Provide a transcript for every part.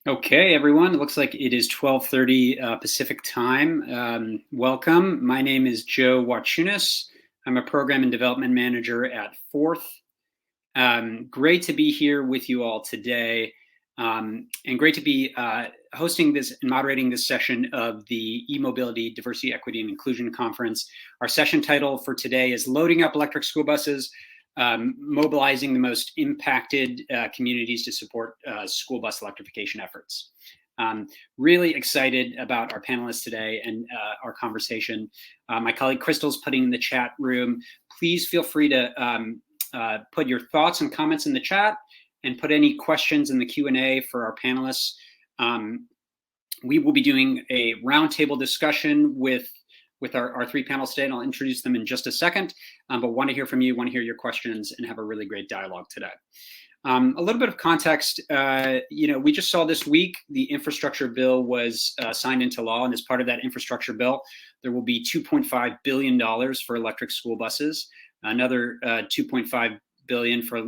Okay, everyone. It looks like it is 12:30 Pacific time. Welcome. My name is Joe Wachunas. I'm a program and development manager at Fourth. Great to be here with you all today, and great to be hosting this and moderating this session of the E-Mobility, Diversity, Equity, and Inclusion Conference. Our session title for today is Loading Up Electric School Buses, Mobilizing the Most Impacted Communities to Support School Bus Electrification Efforts. Really excited about our panelists today and our conversation. My colleague Crystal's putting in the chat room. Please feel free to put your thoughts and comments in the chat and put any questions in the Q&A for our panelists. We will be doing a roundtable discussion with our three panelists today, and I'll introduce them in just a second, but want to hear from you, want to hear your questions, and have a really great dialogue today. A little bit of context, we just saw this week the infrastructure bill was signed into law, and as part of that infrastructure bill, there will be $2.5 billion for electric school buses, another $2.5 billion for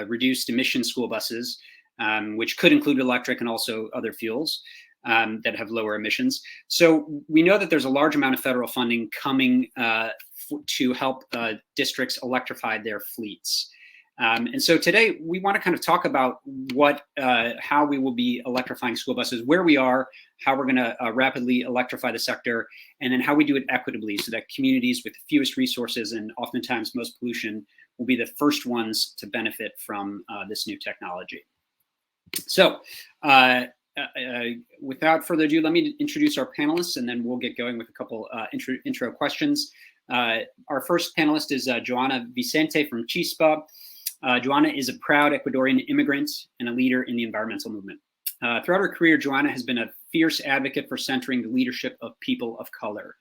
reduced emission school buses, which could include electric and also other fuels that have lower emissions. So we know that there's a large amount of federal funding coming to help districts electrify their fleets. And so today we want to kind of talk about how we will be electrifying school buses, where we are, how we're going to rapidly electrify the sector, and then how we do it equitably so that communities with the fewest resources and oftentimes most pollution will be the first ones to benefit from this new technology. So without further ado, let me introduce our panelists, and then we'll get going with a couple intro questions. Our first panelist is Joana Vicente from Chispa. Joana is a proud Ecuadorian immigrant and a leader in the environmental movement. Throughout her career, Joana has been a fierce advocate for centering the leadership of people of color.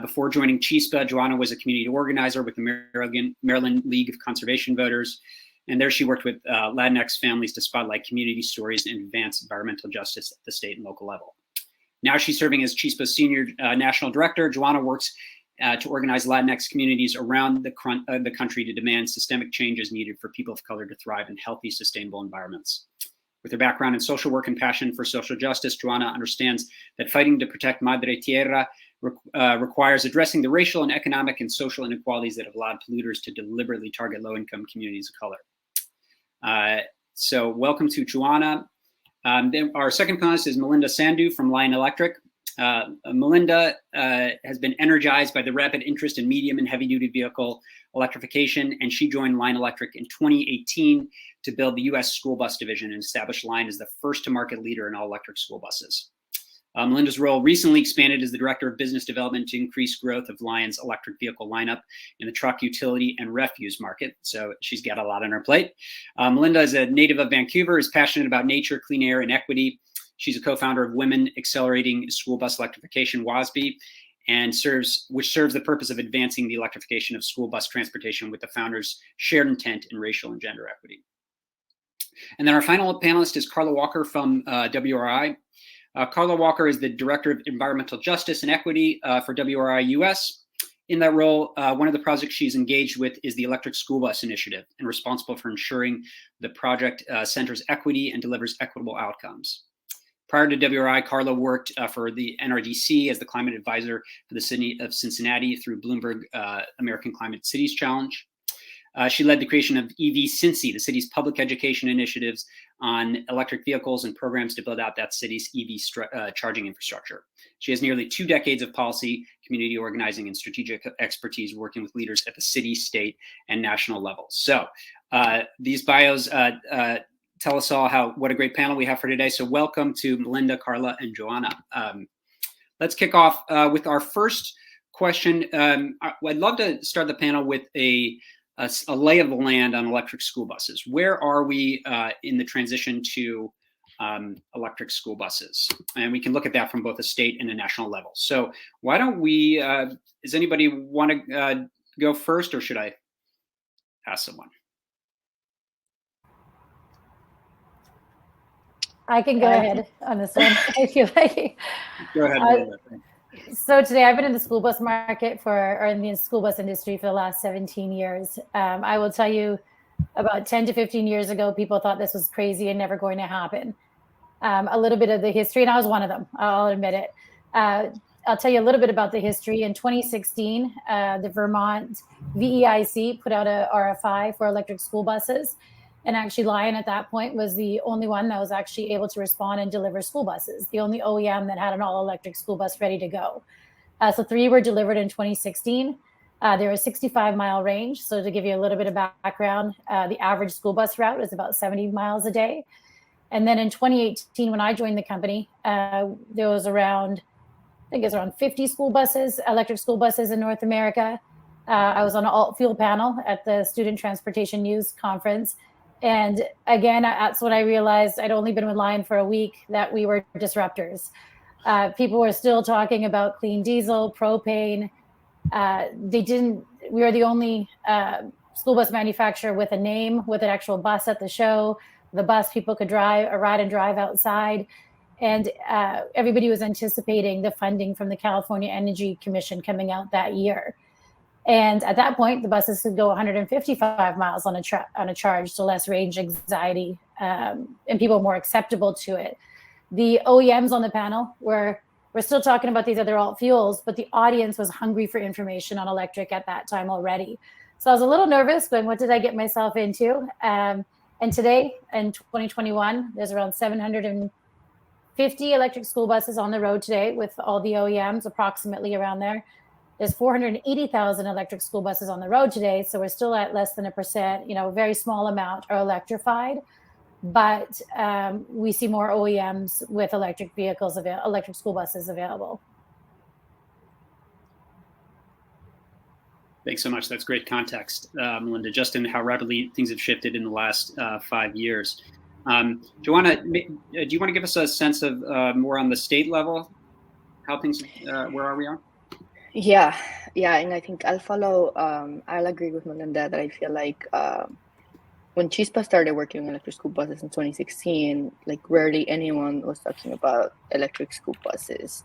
Before joining Chispa, Joana was a community organizer with the Maryland League of Conservation Voters, and there she worked with Latinx families to spotlight community stories and advance environmental justice at the state and local level. Now she's serving as Chispa's senior national director. Joana works to organize Latinx communities around the country to demand systemic changes needed for people of color to thrive in healthy, sustainable environments. With her background in social work and passion for social justice, Joana understands that fighting to protect Madre Tierra requires addressing the racial and economic and social inequalities that have allowed polluters to deliberately target low-income communities of color. So welcome to Joana. Then our second panelist is Melinda Sandhu from Lion Electric. Melinda has been energized by the rapid interest in medium and heavy-duty vehicle electrification, and she joined Lion Electric in 2018 to build the U.S. school bus division and establish Lion as the first-to-market leader in all-electric school buses. Melinda's role recently expanded as the Director of Business Development to increase growth of Lion's electric vehicle lineup in the truck, utility, and refuse market. So she's got a lot on her plate. Melinda is a native of Vancouver, is passionate about nature, clean air, and equity. She's a co-founder of Women Accelerating School Bus Electrification, WASB, and which serves the purpose of advancing the electrification of school bus transportation with the founders' shared intent in racial and gender equity. And then our final panelist is Carla Walker from WRI. Carla Walker is the Director of Environmental Justice and Equity for WRI US. In that role, one of the projects she's engaged with is the Electric School Bus Initiative, and responsible for ensuring the project centers equity and delivers equitable outcomes. Prior to WRI, Carla worked for the NRDC as the climate advisor for the city of Cincinnati through Bloomberg American Climate Cities Challenge. She led the creation of EV Cincy, the city's public education initiatives on electric vehicles and programs to build out that city's EV charging infrastructure. She has nearly 2 decades of policy, community organizing, and strategic expertise working with leaders at the city, state, and national levels. So these bios tell us all what a great panel we have for today. So welcome to Melinda, Carla, and Joana. Let's kick off with our first question. I'd love to start the panel with a lay of the land on electric school buses. Where are we in the transition to electric school buses? And we can look at that from both a state and a national level. So why don't we, does anybody want to go first, or should I ask someone? I can go ahead on this one if you like. Go ahead, Melinda. So today I've been in the school bus market or in the school bus industry for the last 17 years. I will tell you, about 10 to 15 years ago, people thought this was crazy and never going to happen. a little bit of the history, and I was one of them, I'll admit it. I'll tell you a little bit about the history. In 2016, the Vermont VEIC put out a RFI for electric school buses. And actually Lion at that point was the only one that was actually able to respond and deliver school buses, the only OEM that had an all-electric school bus ready to go. So 3 were delivered in 2016. They were a 65-mile range. So to give you a little bit of background, the average school bus route is about 70 miles a day. And then in 2018, when I joined the company, there was around 50 school buses, electric school buses in North America. I was on an alt-fuel panel at the Student Transportation News Conference. And again, that's when I realized I'd only been with Lion for a week, that we were disruptors. People were still talking about clean diesel, propane. We were the only school bus manufacturer with a name, with an actual bus at the show. The bus people could ride and drive outside. And everybody was anticipating the funding from the California Energy Commission coming out that year. And at that point, the buses could go 155 miles on a charge, so less range anxiety, and people were more acceptable to it. The OEMs on the panel we're still talking about these other alt fuels, but the audience was hungry for information on electric at that time already. So I was a little nervous, going, what did I get myself into? And today, in 2021, there's around 750 electric school buses on the road today with all the OEMs, approximately around there. There's 480,000 electric school buses on the road today, so we're still at less than 1%, a very small amount are electrified. But we see more OEMs with electric vehicles, electric school buses available. Thanks so much. That's great context, Melinda, just in how rapidly things have shifted in the last 5 years. Joanna, do you want to give us a sense of more on the state level, how things, where are we on? Yeah, and I think I'll agree with Melinda that I feel like when Chispa started working on electric school buses in 2016, like rarely anyone was talking about electric school buses.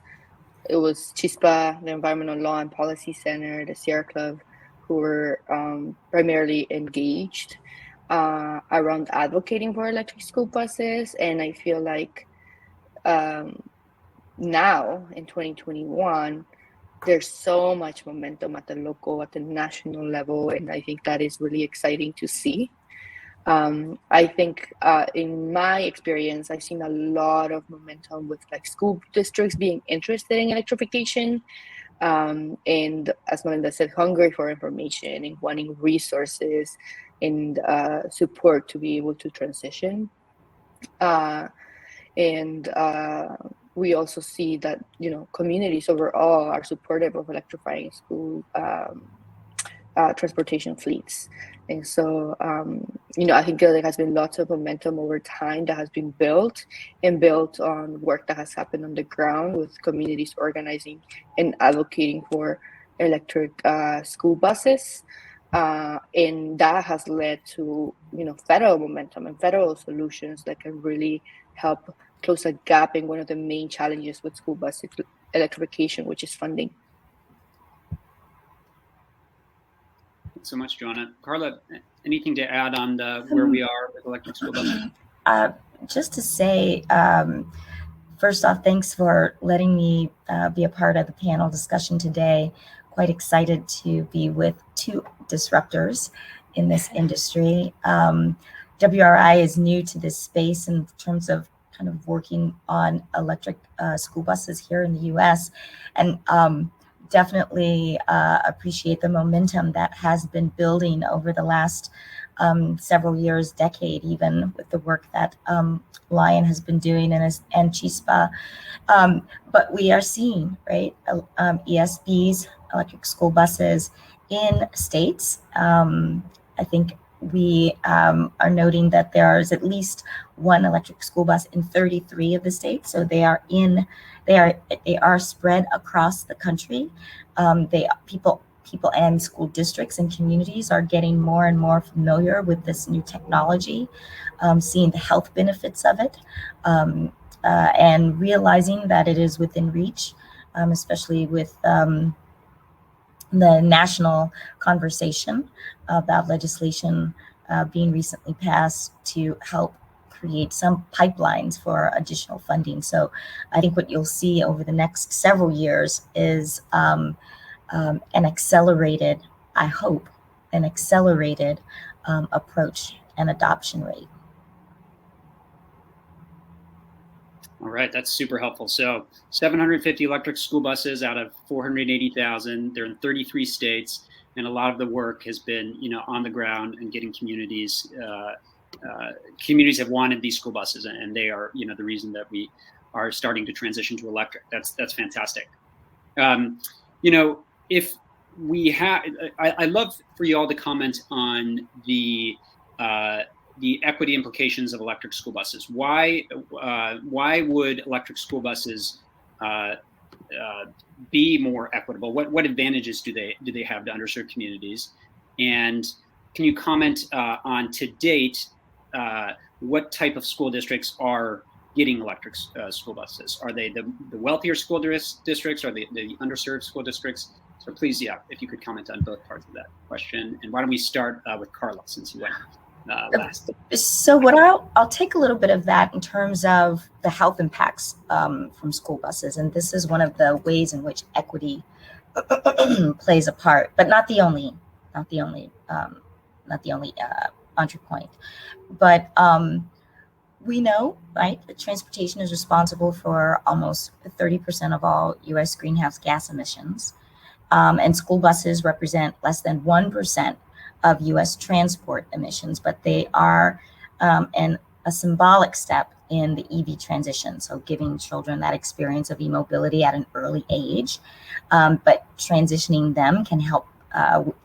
It was Chispa, the Environmental Law and Policy Center, the Sierra Club, who were primarily engaged around advocating for electric school buses. And I feel like now in 2021, there's so much momentum at the local, at the national level, and I think that is really exciting to see. I think in my experience, I've seen a lot of momentum with like school districts being interested in electrification, and as Melinda said, hungry for information and wanting resources and support to be able to transition. We also see that, communities overall are supportive of electrifying school transportation fleets. And so, I think there has been lots of momentum over time that has been built on work that has happened on the ground with communities organizing and advocating for electric school buses. And that has led to, federal momentum and federal solutions that can really help close a gap in one of the main challenges with school bus electrification, which is funding. Thanks so much, Joanna. Carla, anything to add on where we are with electric school buses? Just to say, first off, thanks for letting me be a part of the panel discussion today. Quite excited to be with two disruptors in this industry. WRI is new to this space in terms of kind of working on electric school buses here in the US, and definitely appreciate the momentum that has been building over the last several years, decade even, with the work that Lion has been doing and Chispa. But we are seeing, right, ESBs, electric school buses in states. I think we are noting that there is at least one electric school bus in 33 of the states. So they are spread across the country. People and school districts and communities are getting more and more familiar with this new technology, seeing the health benefits of it, and realizing that it is within reach, especially with the national conversation about legislation being recently passed to help create some pipelines for additional funding. So I think what you'll see over the next several years is an accelerated, I hope, an accelerated approach and adoption rate. All right, that's super helpful. So 750 electric school buses out of 480,000. They're in 33 states, and a lot of the work has been, on the ground and getting communities. Communities have wanted these school buses, and they are, the reason that we are starting to transition to electric. That's fantastic. If we have, I love for you all to comment on the equity implications of electric school buses. Why would electric school buses be more equitable? What advantages do they have to underserved communities? And can you comment on, to date, what type of school districts are getting electric school buses? Are they the wealthier school districts? Are they the underserved school districts? So please, if you could comment on both parts of that question. And why don't we start with Carla, since you went last. So what I'll take a little bit of that in terms of the health impacts from school buses, and this is one of the ways in which equity plays a part, but not the only entry point. But we know, right, that transportation is responsible for almost 30% of all U.S. greenhouse gas emissions, and school buses represent less than 1% of U.S. transport emissions, but they are a symbolic step in the EV transition. So giving children that experience of e-mobility at an early age, but transitioning them can help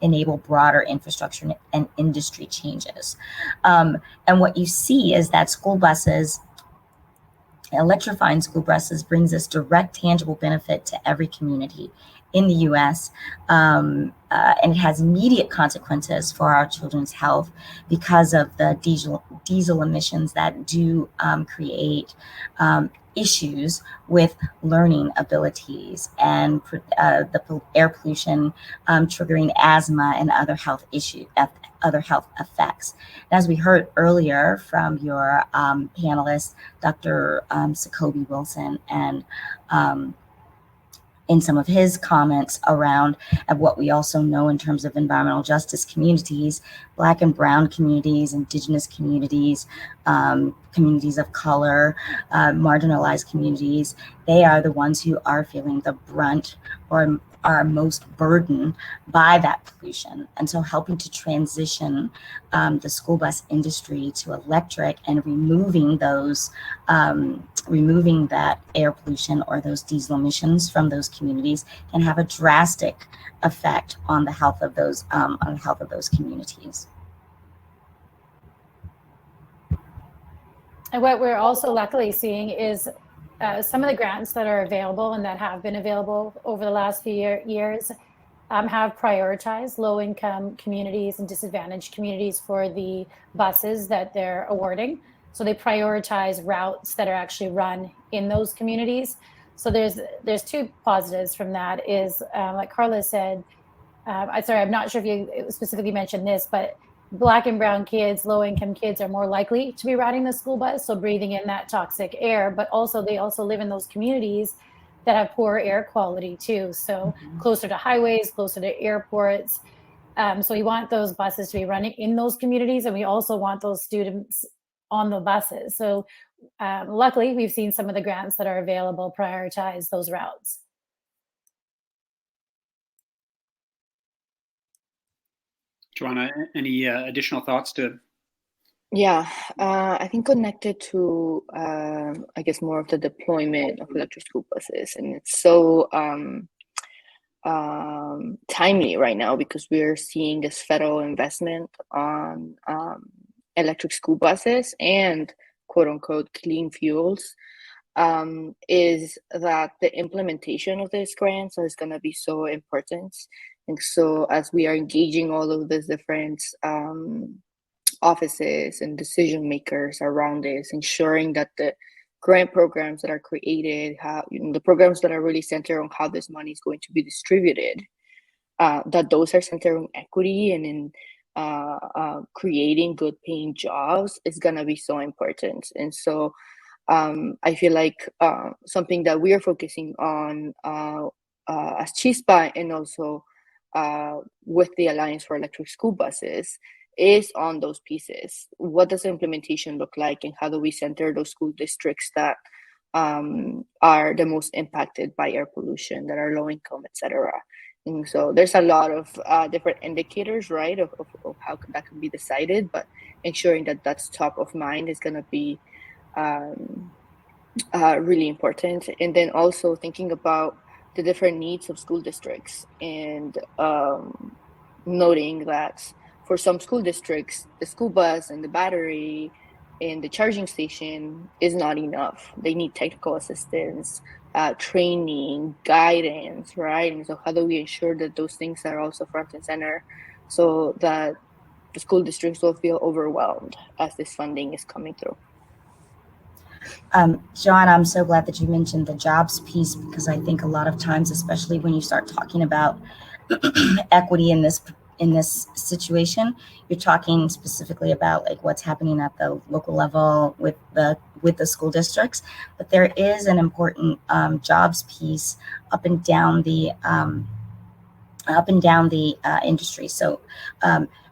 enable broader infrastructure and industry changes. And what you see is that electrifying school buses brings us direct, tangible benefit to every community in the U.S., and it has immediate consequences for our children's health because of the diesel emissions that do create issues with learning abilities and the air pollution triggering asthma and other health effects. As we heard earlier from your panelists, Dr. Sakobi Wilson, and in some of his comments around what we also know in terms of environmental justice communities, Black and Brown communities, Indigenous communities, communities of color, marginalized communities, they are the ones who are feeling the brunt or are most burdened by that pollution. And so helping to transition the school bus industry to electric and removing that air pollution or those diesel emissions from those communities can have a drastic effect on the health of those communities. And what we're also luckily seeing is some of the grants that are available and that have been available over the last few years have prioritized low-income communities and disadvantaged communities for the buses that they're awarding. So they prioritize routes that are actually run in those communities. So there's two positives from that. Is like Carla said, I'm not sure if you specifically mentioned this, but Black and Brown kids, low-income kids are more likely to be riding the school bus, so breathing in that toxic air, but they also live in those communities that have poor air quality too. So closer to highways, closer to airports. So we want those buses to be running in those communities, and we also want those students on the buses. So luckily, we've seen some of the grants that are available prioritize those routes. Joanna, any additional thoughts to? Yeah, I think connected to, I guess, more of the deployment of electric school buses. And it's so timely right now because we're seeing this federal investment on electric school buses and quote unquote clean fuels, is that the implementation of these grants is going to be so important. And so as we are engaging all of these different offices and decision makers around this, ensuring that the grant programs that are created, the programs that are really centered on how this money is going to be distributed, that those are centered on equity and in creating good paying jobs is going to be so important. And so I feel like something that we are focusing on as Chispa, and also with the Alliance for Electric School Buses, is on those pieces. What does implementation look like, and how do we center those school districts that are the most impacted by air pollution, that are low income, etc. And so there's a lot of different indicators, right, of how that can be decided, but ensuring that that's top of mind is going to be really important. And then also thinking about the different needs of school districts, and noting that for some school districts, the school bus and the battery and the charging station is not enough. They need technical assistance, training, guidance, right? And so how do we ensure that those things are also front and center, so that the school districts will feel overwhelmed as this funding is coming through? John, I'm so glad that you mentioned the jobs piece, because I think a lot of times, especially when you start talking about equity in this situation, you're talking specifically about like what's happening at the local level with the school districts, but there is an important jobs piece up and down the industry. So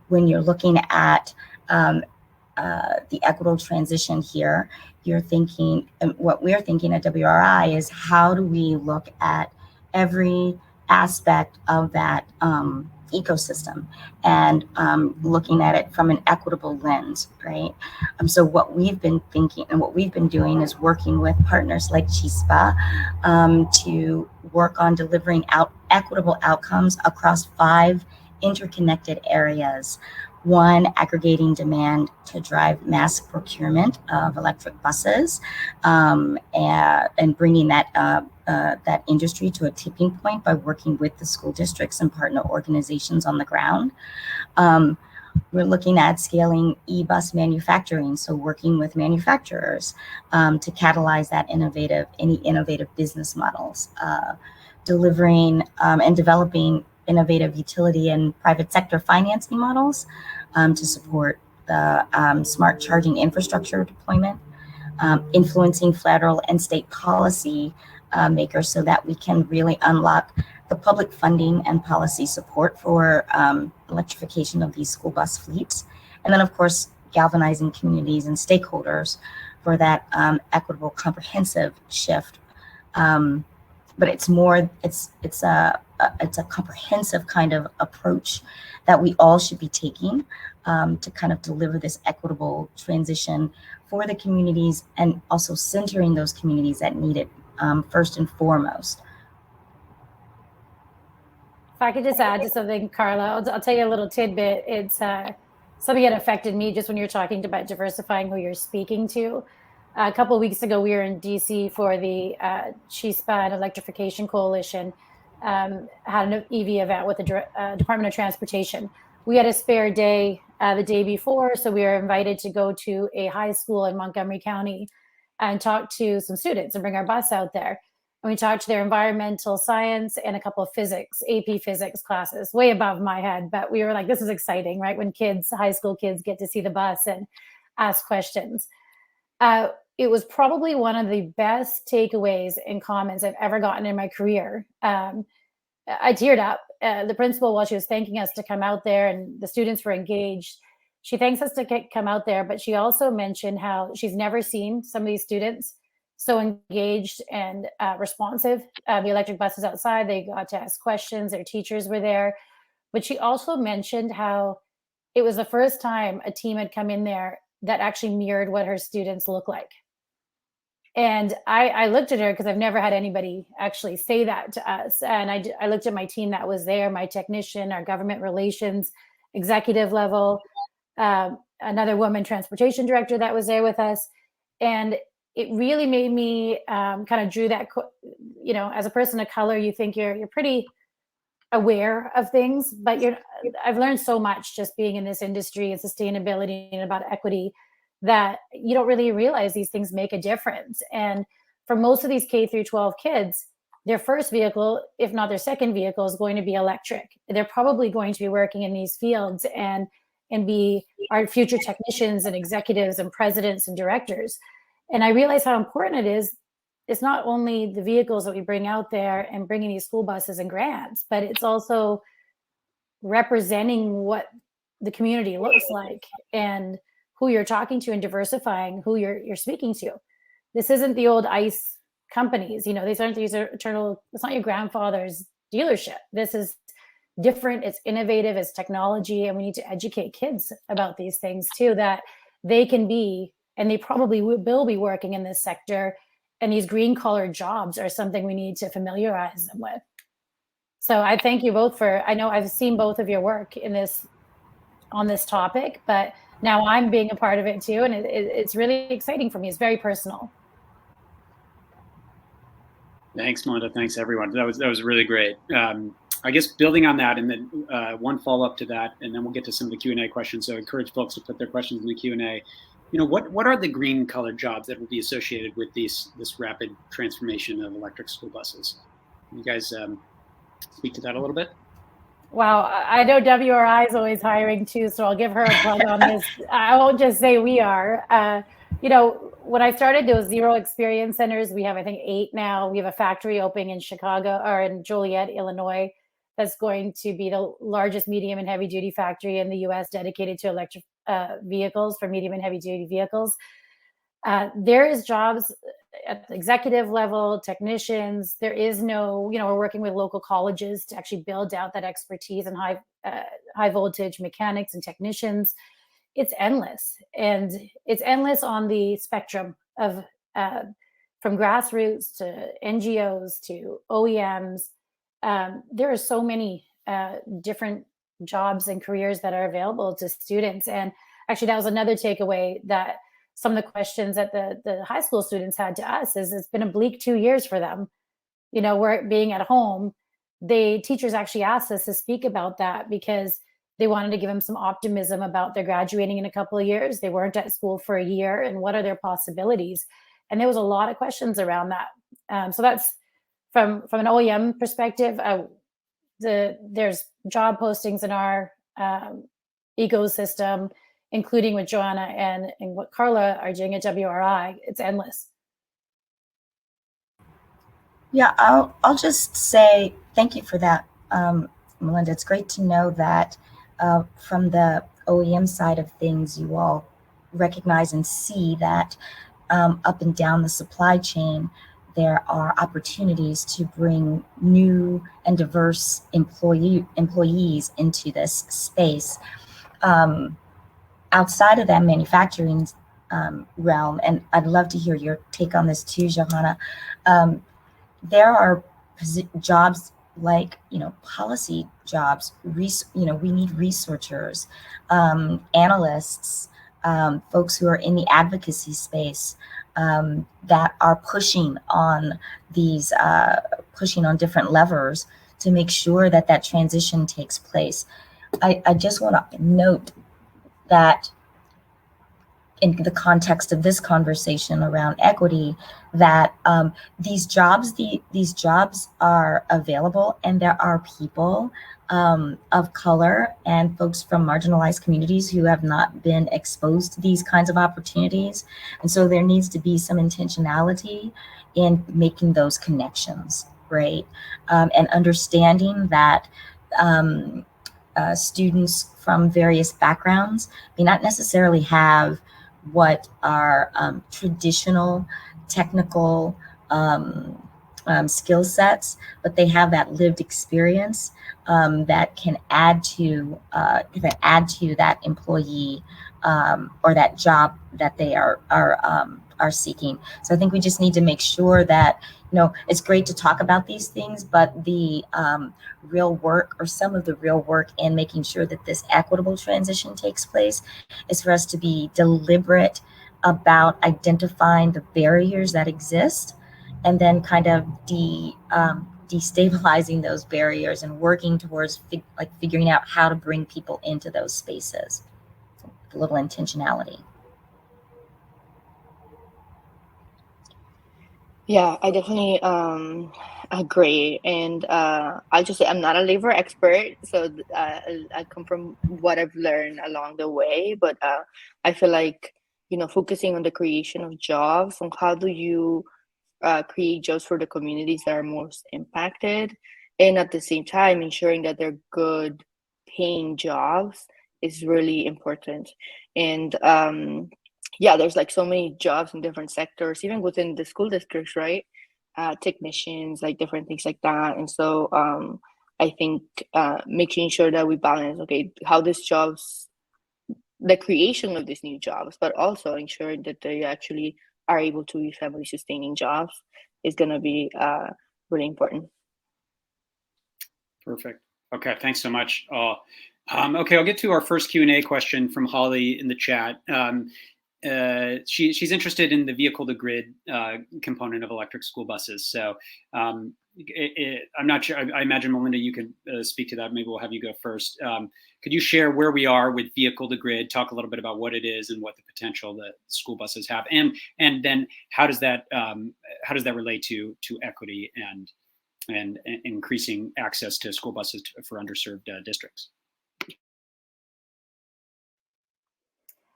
when you're looking at the equitable transition here, you're thinking, and what we're thinking at WRI is, how do we look at every aspect of that ecosystem, and looking at it from an equitable lens, right? So what we've been thinking and what we've been doing is working with partners like Chispa to work on delivering equitable outcomes across 5 interconnected areas. 1, aggregating demand to drive mass procurement of electric buses, and bringing that industry to a tipping point by working with the school districts and partner organizations on the ground. We're looking at scaling e-bus manufacturing, so working with manufacturers to catalyze any innovative business models, delivering and developing innovative utility and private sector financing models to support the smart charging infrastructure deployment, influencing federal and state policy makers so that we can really unlock the public funding and policy support for electrification of these school bus fleets. And then, of course, galvanizing communities and stakeholders for that equitable, comprehensive shift. But it's a comprehensive kind of approach that we all should be taking to kind of deliver this equitable transition for the communities, and also centering those communities that need it first and foremost. If I could just add to something, Carla, I'll tell you a little tidbit. It's something that affected me just when you're talking about diversifying who you're speaking to. A couple of weeks ago, we were in DC for the Chispa and Electrification Coalition, had an EV event with the Department of Transportation. We had a spare day the day before, so we were invited to go to a high school in Montgomery County and talk to some students and bring our bus out there. And we talked to their environmental science and a couple of physics, AP physics classes, way above my head. But we were like, this is exciting, right? When high school kids get to see the bus and ask questions. It was probably one of the best takeaways and comments I've ever gotten in my career. I teared up. The principal, while she was thanking us to come out there and the students were engaged, she thanks us to come out there, but she also mentioned how she's never seen some of these students so engaged and responsive. The electric buses outside, they got to ask questions, their teachers were there. But she also mentioned how it was the first time a team had come in there that actually mirrored what her students look like. And I looked at her because I've never had anybody actually say that to us. And I looked at my team that was there, my technician, our government relations, executive level, another woman transportation director that was there with us. And it really made me kind of drew that, as a person of color, you think you're pretty aware of things, but I've learned so much just being in this industry and sustainability and about equity, that you don't really realize these things make a difference. And for most of these K through 12 kids, their first vehicle, if not their second vehicle, is going to be electric. They're probably going to be working in these fields. And and be our future technicians and executives and presidents and directors. And I realize how important it is. It's not only the vehicles that we bring out there and bringing these school buses and grants, but it's also representing what the community looks like and who you're talking to and diversifying who you're speaking to. This isn't the old ICE companies, these aren't these eternal, it's not your grandfather's dealership. This is different, it's innovative, it's technology, and we need to educate kids about these things too, that they can be, and they probably will be working in this sector, and these green collar jobs are something we need to familiarize them with. So I thank you both I know I've seen both of your work on this topic, but now I'm being a part of it too, and it's really exciting for me. It's very personal. Thanks, Melinda. Thanks, everyone. That was really great. I guess building on that, and then one follow-up to that, and then we'll get to some of the Q&A questions. So I encourage folks to put their questions in the Q&A. What are the green collar jobs that will be associated with this rapid transformation of electric school buses? Can you guys speak to that a little bit? Wow, I know WRI is always hiring too, so I'll give her a plug on this. I won't just say we are. When I started, there was 0 experience centers. We have, I think, 8 now. We have a factory opening in Chicago or in Joliet, Illinois, that's going to be the largest medium and heavy duty factory in the US dedicated to electric vehicles, for medium and heavy duty vehicles. There is jobs at the executive level, technicians. There is no, we're working with local colleges to actually build out that expertise in high voltage mechanics and technicians. It's endless, and it's endless on the spectrum of from grassroots to NGOs to OEMs. There are so many different jobs and careers that are available to students. And actually, that was another takeaway, that some of the questions that the high school students had to us is it's been a bleak 2 years for them. We're being at home. Teachers actually asked us to speak about that because they wanted to give them some optimism about their graduating in a couple of years. They weren't at school for a year, and what are their possibilities? And there was a lot of questions around that. So that's from an OEM perspective. There's job postings in our ecosystem, including with Joanna and what Carla are doing at WRI. It's endless. Yeah, I'll just say thank you for that, Melinda. It's great to know that from the OEM side of things, you all recognize and see that up and down the supply chain, there are opportunities to bring new and diverse employees into this space. Outside of that manufacturing realm, and I'd love to hear your take on this too, Johanna, there are jobs like, policy jobs, we need researchers, analysts, folks who are in the advocacy space that are pushing on different levers to make sure that transition takes place. I just want to note that in the context of this conversation around equity, that these jobs are available, and there are people of color and folks from marginalized communities who have not been exposed to these kinds of opportunities. And so there needs to be some intentionality in making those connections, right? And understanding that students from various backgrounds may not necessarily have what are traditional technical skill sets, but they have that lived experience that can add to that employee or that job that they are seeking. So I think we just need to make sure that, it's great to talk about these things, but the real work, or some of the real work in making sure that this equitable transition takes place, is for us to be deliberate about identifying the barriers that exist, and then kind of destabilizing those barriers and working towards figuring out how to bring people into those spaces. So, a little intentionality. Yeah, I definitely Agree. And I'll just say I'm not a labor expert, so I come from what I've learned along the way. But I feel like, focusing on the creation of jobs, on how do you create jobs for the communities that are most impacted, and at the same time ensuring that they're good paying jobs is really important. And yeah, there's like so many jobs in different sectors, even within the school districts, right? Technicians, like different things like that. And so I think making sure that we balance, okay, how these jobs, the creation of these new jobs, but also ensuring that they actually are able to be family sustaining jobs is going to be really important. Perfect. Okay, thanks so much. Okay, I'll get to our first Q&A question from Holly in the chat. She's interested in the vehicle to grid component of electric school buses. So I'm not sure. I imagine, Melinda, you could speak to that. Maybe we'll have you go first. Could you share where we are with vehicle to grid? Talk a little bit about what it is and what the potential that school buses have, and then how does that relate to equity and increasing access to school buses for underserved districts?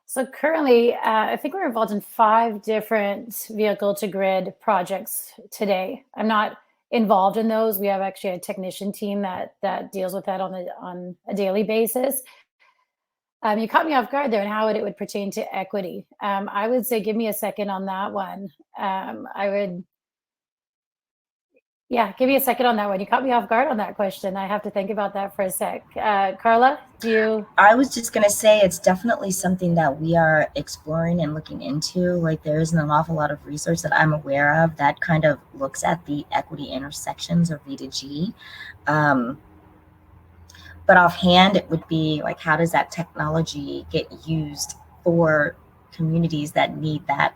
So currently, I think we're involved in 5 different vehicle to grid projects today. I'm not involved in those. We have actually a technician team that deals with that on a daily basis. You caught me off guard there, and how it would pertain to equity. I would say, give me a second on that one. Give me a second on that one. You caught me off guard on that question. I have to think about that for a sec. Carla, do you? I was just going to say it's definitely something that we are exploring and looking into. Like, there isn't an awful lot of research that I'm aware of that kind of looks at the equity intersections of V2G. But offhand, it would be like, how does that technology get used for communities that need that,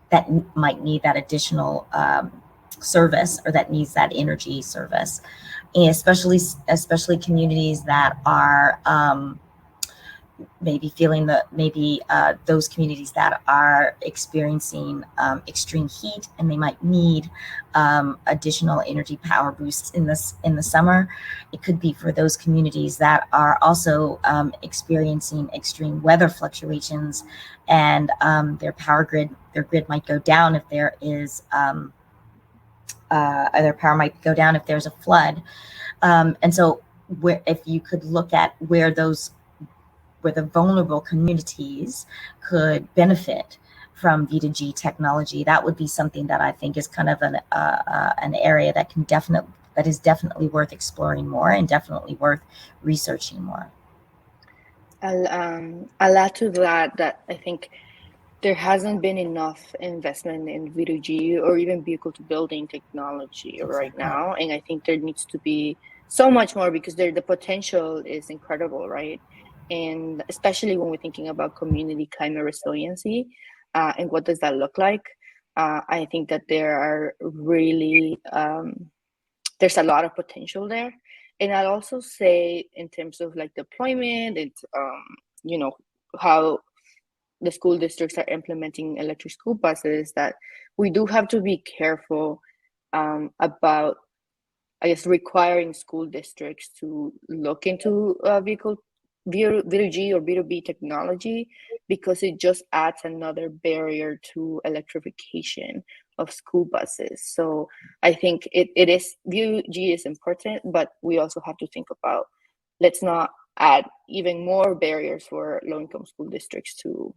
that might need that additional service, or that needs that energy service, and especially communities that are maybe feeling those communities that are experiencing extreme heat, and they might need additional energy power boosts in the summer. It could be for those communities that are also experiencing extreme weather fluctuations, and their grid might go down if there is their power might go down if there's a flood. And so if you could look at where the vulnerable communities could benefit from V2G technology, that would be something that I think is kind of an area that is definitely worth exploring more, and definitely worth researching more. I'll add to that I think there hasn't been enough investment in V2G or even vehicle to building technology right now. And I think there needs to be so much more, because the potential is incredible, right? And especially when we're thinking about community climate resiliency, and what does that look like? I think that there are really, there's a lot of potential there. And I'll also say, in terms of like deployment, it's, how the school districts are implementing electric school buses, that we do have to be careful about, I guess, requiring school districts to look into vehicle V2G or V2B technology, because it just adds another barrier to electrification of school buses. So I think it is, V2G is important, but we also have to think about, let's not add even more barriers for low-income school districts to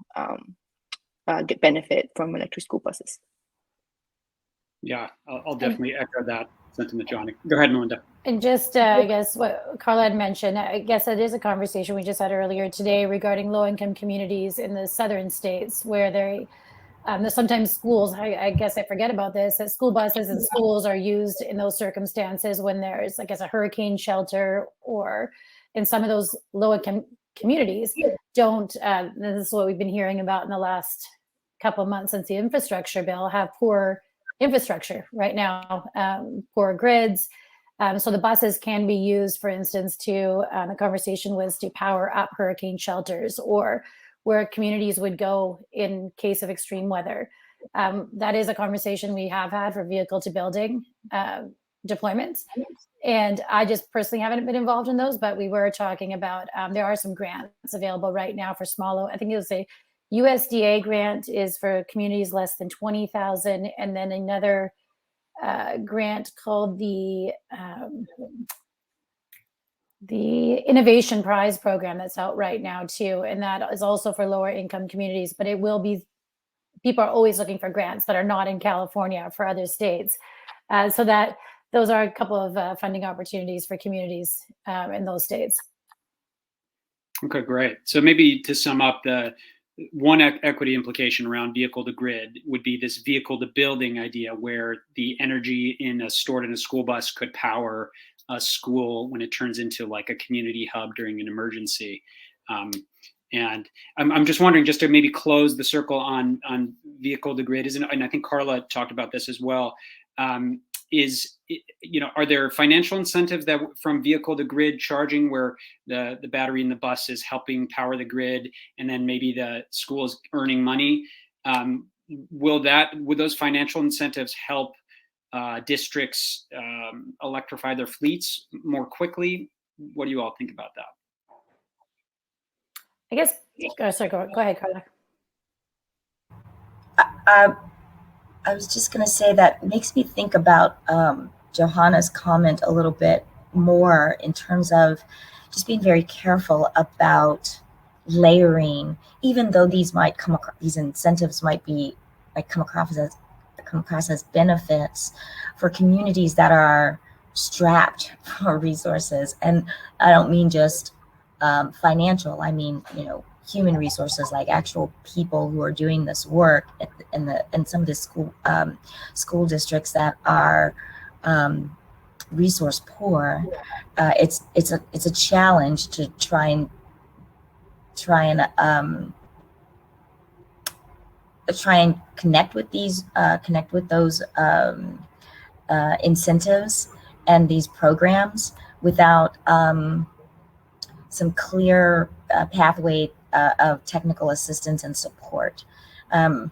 get benefit from electric school buses. Yeah, I'll definitely echo that sentiment, John. Go ahead, Melinda. And just, I guess what Carla had mentioned, I guess it is a conversation we just had earlier today regarding low-income communities in the southern states, where there's sometimes schools, I guess I forget about this, that school buses and schools are used in those circumstances when there's, I guess, a hurricane shelter, or in some of those low-income communities don't, this is what we've been hearing about in the last couple of months since the infrastructure bill, have poor infrastructure right now, poor grids. So the buses can be used, for instance, the conversation was to power up hurricane shelters, or where communities would go in case of extreme weather. That is a conversation we have had for vehicle to building, deployments. And I just personally haven't been involved in those, but we were talking about, there are some grants available right now for small, I think it was a USDA grant is for communities less than 20,000. And then another grant called the Innovation Prize program that's out right now too. And that is also for lower income communities, but it will be, people are always looking for grants that are not in California for other states. So that those are a couple of funding opportunities for communities in those states. Okay, great. So maybe to sum up, the one equity implication around vehicle to grid would be this vehicle to building idea, where the energy stored in a school bus could power a school when it turns into like a community hub during an emergency. And I'm just wondering, just to maybe close the circle on vehicle to grid, and I think Carla talked about this as well, are there financial incentives that from vehicle to grid charging, where the battery in the bus is helping power the grid, and then maybe the school is earning money? Would those financial incentives help districts electrify their fleets more quickly? What do you all think about that? I guess, sorry, go ahead, Carla. I was just going to say that makes me think about Johanna's comment a little bit more in terms of just being very careful about layering, even though these incentives might come across as benefits for communities that are strapped for resources. And I don't mean just financial. I mean, human resources, like actual people who are doing this work in some of the school districts that are resource poor. It's a challenge to try and connect with those incentives and these programs without some clear pathway of technical assistance and support. I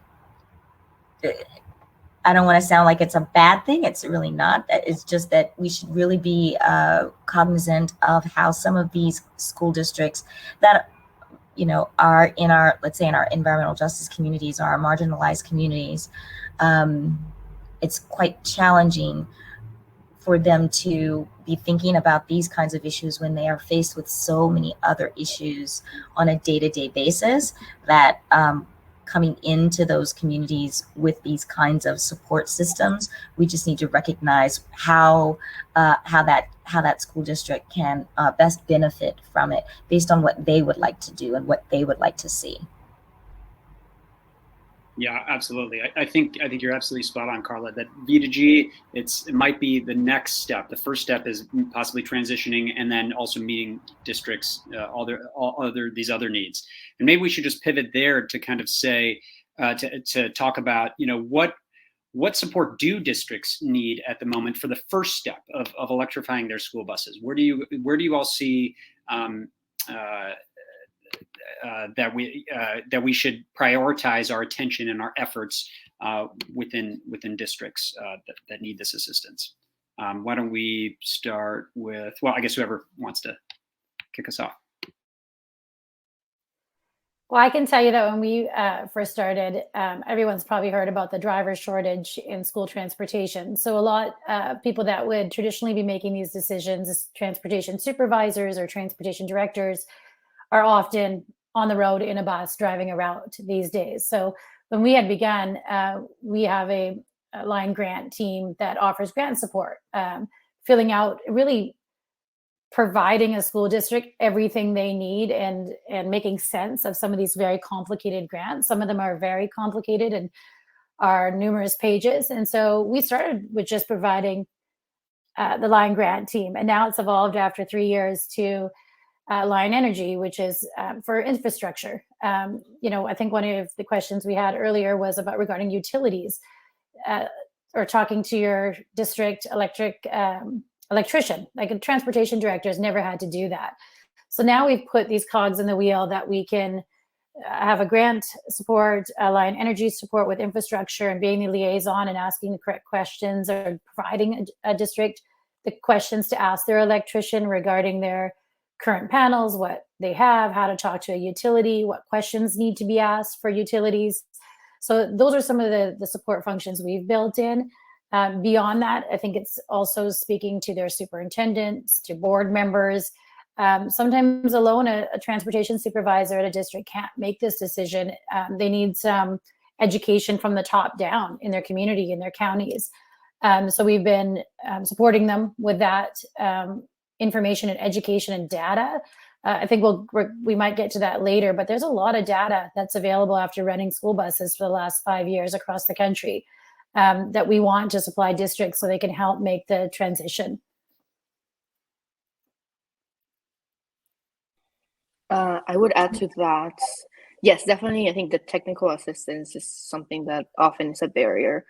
don't want to sound like it's a bad thing. It's really not. It's just that we should really be cognizant of how some of these school districts that are in our, let's say in our environmental justice communities, our marginalized communities, it's quite challenging for them to be thinking about these kinds of issues when they are faced with so many other issues on a day-to-day basis, that coming into those communities with these kinds of support systems, we just need to recognize how that school district can best benefit from it based on what they would like to do and what they would like to see. Yeah, absolutely. I think you're absolutely spot on, Carla, that V2G, it might be the next step. The first step is possibly transitioning, and then also meeting districts, these other needs. And maybe we should just pivot there to kind of say, to talk about, what support do districts need at the moment for the first step of electrifying their school buses? Where do you all see that we should prioritize our attention and our efforts within districts that need this assistance? Why don't we start with, well, I guess whoever wants to kick us off. Well, I can tell you that when we first started, everyone's probably heard about the driver shortage in school transportation. So a lot of people that would traditionally be making these decisions as transportation supervisors or transportation directors are often on the road in a bus driving a route these days. So when we had begun, we have a line grant team that offers grant support, filling out, really providing a school district everything they need and making sense of some of these very complicated grants. Some of them are very complicated and are numerous pages. And so we started with just providing the line grant team. And now it's evolved after 3 years to Line Energy, which is for infrastructure. I think one of the questions we had earlier was about regarding utilities, or talking to your district electrician. Like a transportation director has never had to do that. So now we've put these cogs in the wheel that we can have a grant support, line energy support with infrastructure, and being the liaison and asking the correct questions, or providing a district the questions to ask their electrician regarding their current panels, what they have, how to talk to a utility, what questions need to be asked for utilities. So those are some of the support functions we've built in. Beyond that, I think it's also speaking to their superintendents, to board members. Sometimes alone, a transportation supervisor at a district can't make this decision. They need some education from the top down in their community, in their counties. So we've been supporting them with that information and education and data. I think we might get to that later, but there's a lot of data that's available after running school buses for the last 5 years across the country that we want to supply districts so they can help make the transition. I would add to that, yes, definitely. I think the technical assistance is something that often is a barrier.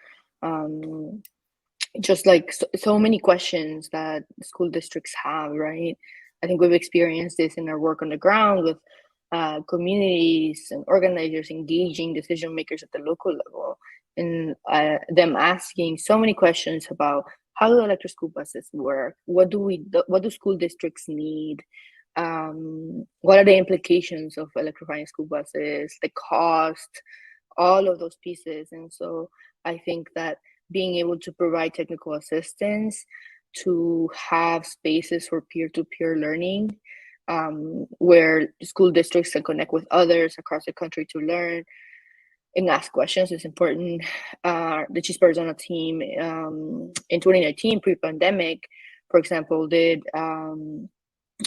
Just like so many questions that school districts have, right? I think we've experienced this in our work on the ground with communities and organizers engaging decision makers at the local level, and them asking so many questions about how do electric school buses work? What do school districts need? What are the implications of electrifying school buses, the cost, all of those pieces. And so I think that being able to provide technical assistance, to have spaces for peer-to-peer learning, where school districts can connect with others across the country to learn and ask questions is important. The Cheese Arizona team in 2019, pre-pandemic, for example, did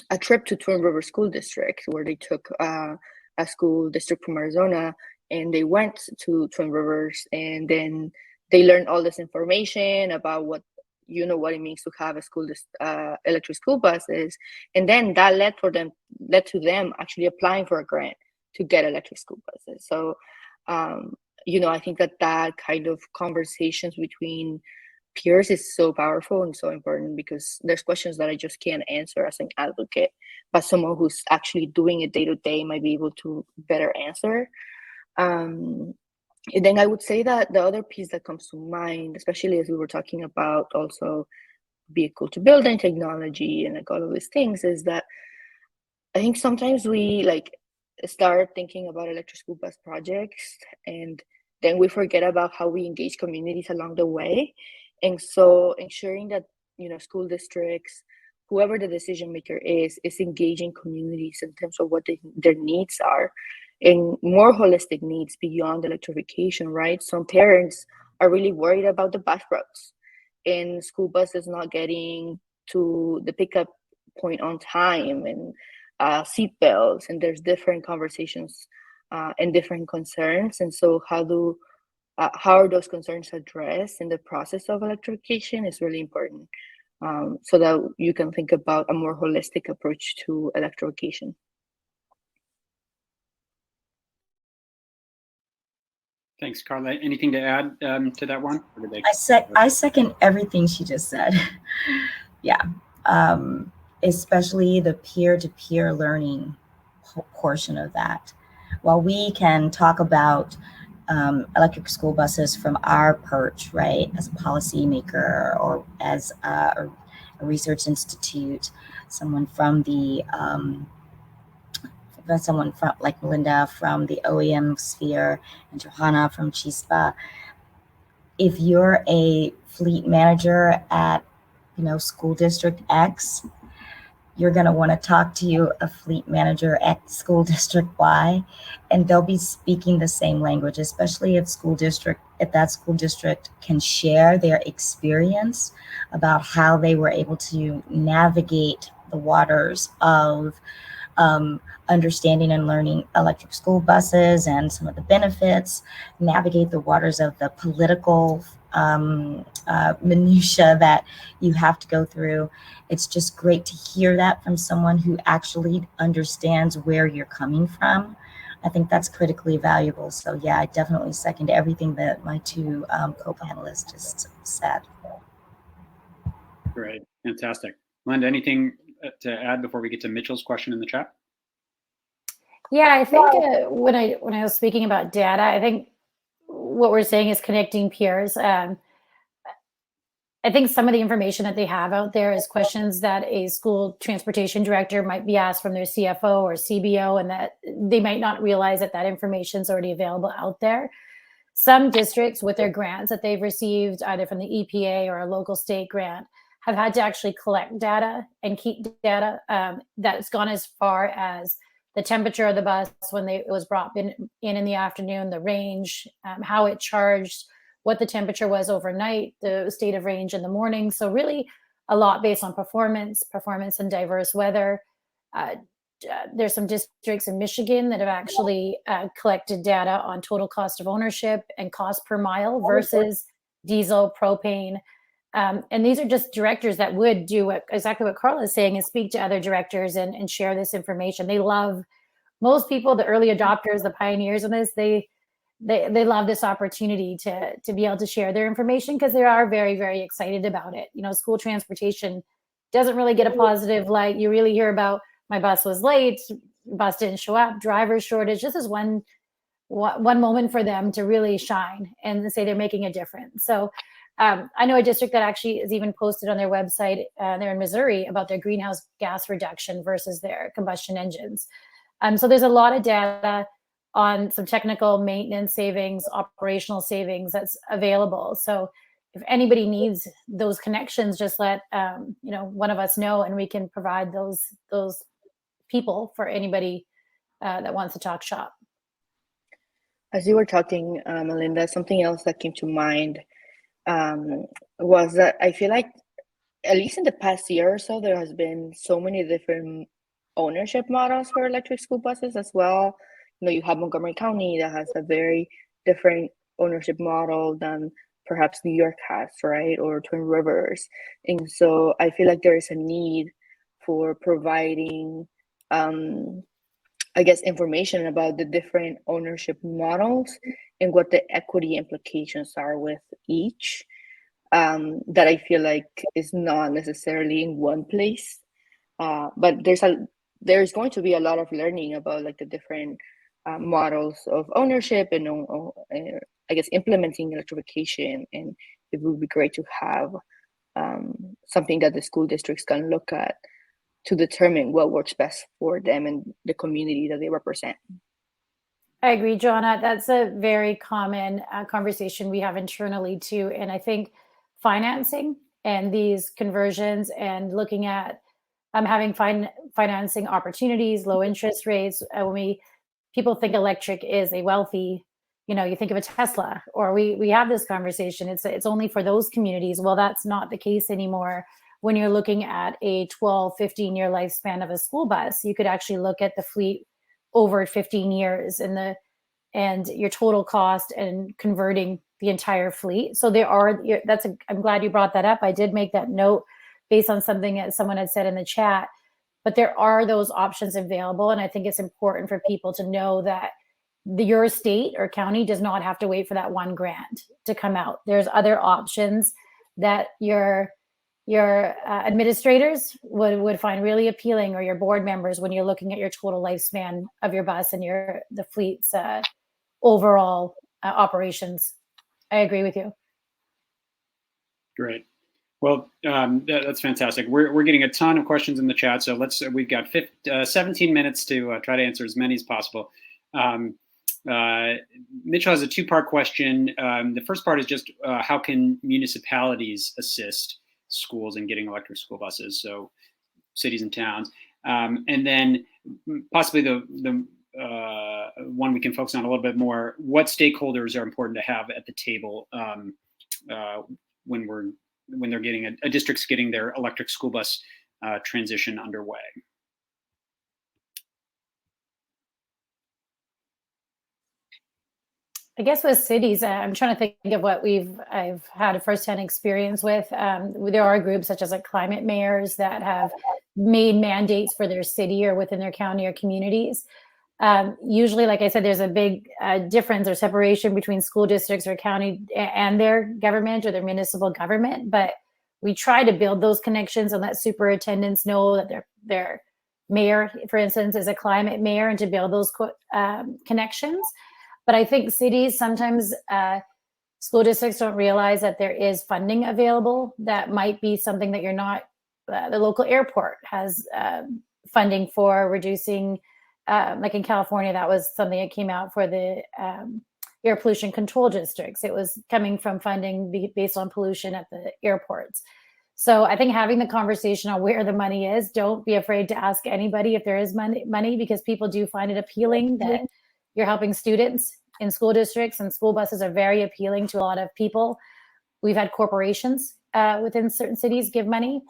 a trip to Twin River School District, where they took a school district from Arizona, and they went to Twin Rivers, and then they learned all this information about what it means to have a school electric school buses, and then that led to them actually applying for a grant to get electric school buses. So I think that kind of conversations between peers is so powerful and so important, because there's questions that I just can't answer as an advocate, but someone who's actually doing it day to day might be able to better answer. And then I would say that the other piece that comes to mind, especially as we were talking about also vehicle to building technology and like all of these things, is that I think sometimes we start thinking about electric school bus projects, and then we forget about how we engage communities along the way. And so ensuring that, school districts, whoever the decision maker is engaging communities in terms of what their needs are, and more holistic needs beyond electrification, right? Some parents are really worried about the bus routes and school buses not getting to the pickup point on time, and seat belts, and there's different conversations and different concerns. And so how are those concerns addressed in the process of electrification is really important, so that you can think about a more holistic approach to electrification. Thanks, Carla. Anything to add to that one? I second everything she just said. Yeah, especially the peer-to-peer learning portion of that. While we can talk about electric school buses from our perch, right, as a policymaker or as a research institute, someone from like Melinda from the OEM sphere and Johanna from CHISPA. If you're a fleet manager at, school district X, you're going to want to talk to a fleet manager at school district Y, and they'll be speaking the same language, especially if that school district can share their experience about how they were able to navigate the waters of understanding and learning electric school buses and some of the benefits, navigate the waters of the political minutia that you have to go through. It's just great to hear that from someone who actually understands where you're coming from. I think that's critically valuable. So yeah, I definitely second everything that my two co-panelists just said. Great, fantastic. Linda, anything to add before we get to Mitchell's question in the chat? Yeah, I think when I was speaking about data, I think what we're saying is connecting peers. I think some of the information that they have out there is questions that a school transportation director might be asked from their CFO or CBO, and that they might not realize that that information is already available out there. Some districts, with their grants that they've received, either from the EPA or a local state grant, have had to actually collect data and keep data that's gone as far as the temperature of the bus when it was brought in the afternoon, the range, how it charged, what the temperature was overnight, the state of range in the morning. So really a lot based on performance in diverse weather. There's some districts in Michigan that have actually collected data on total cost of ownership and cost per mile versus diesel, propane. And these are just directors that would do exactly what Carla is saying, is speak to other directors and share this information. They love, most people, the early adopters, the pioneers in this, they love this opportunity to be able to share their information because they are very, very excited about it. You know, school transportation doesn't really get a positive light. You really hear about, my bus was late, bus didn't show up, driver shortage. This is one moment for them to really shine and say they're making a difference. So I know a district that actually is even posted on their website, they're in Missouri, about their greenhouse gas reduction versus their combustion engines. So there's a lot of data on some technical maintenance savings, operational savings that's available. So if anybody needs those connections, just let one of us know, and we can provide those people for anybody that wants to talk shop. As you were talking, Melinda, something else that came to mind was that I feel like, at least in the past year or so, there has been so many different ownership models for electric school buses as well. You know, you have Montgomery County that has a very different ownership model than perhaps New York has, right? Or Twin Rivers. And so I feel like there is a need for providing information about the different ownership models and what the equity implications are with each, that I feel like is not necessarily in one place. But there's going to be a lot of learning about like the different models of ownership and implementing electrification. And it would be great to have something that the school districts can look at to determine what works best for them and the community that they represent. I agree, Joanna. That's a very common conversation we have internally too. And I think financing and these conversions and looking at having financing opportunities, low interest rates. When people think electric is a wealthy, you think of a Tesla, or we have this conversation. It's only for those communities. Well, that's not the case anymore. When you're looking at a 12, 15-year lifespan of a school bus, you could actually look at the fleet over 15 years and your total cost and converting the entire fleet. So I'm glad you brought that up. I did make that note based on something that someone had said in the chat, but there are those options available. And I think it's important for people to know that your state or county does not have to wait for that one grant to come out. There's other options that your administrators would find really appealing, or your board members, when you're looking at your total lifespan of your bus and the fleet's overall operations. I agree with you. Great. Well, that's fantastic. We're getting a ton of questions in the chat, so we've got 17 minutes to try to answer as many as possible. Mitchell has a two-part question. The first part is just how can municipalities assist schools in getting electric school buses, so cities and towns, and then possibly the one we can focus on a little bit more, what stakeholders are important to have at the table when they're getting a district's getting their electric school bus transition underway. I guess with cities, I'm trying to think of what I've had a firsthand experience with. There are groups such as like climate mayors that have made mandates for their city or within their county or communities. Usually, like I said, there's a big difference or separation between school districts or county and their government or their municipal government. But we try to build those connections and let superintendents know that mayor, for instance, is a climate mayor, and to build those connections. But I think cities sometimes, school districts don't realize that there is funding available that might be something that you're not, the local airport has funding for reducing, like in California, that was something that came out for the air pollution control districts. It was coming from funding based on pollution at the airports. So I think having the conversation on where the money is, don't be afraid to ask anybody if there is money, because people do find it appealing that you're helping students in school districts, and school buses are very appealing to a lot of people. We've had corporations within certain cities give money,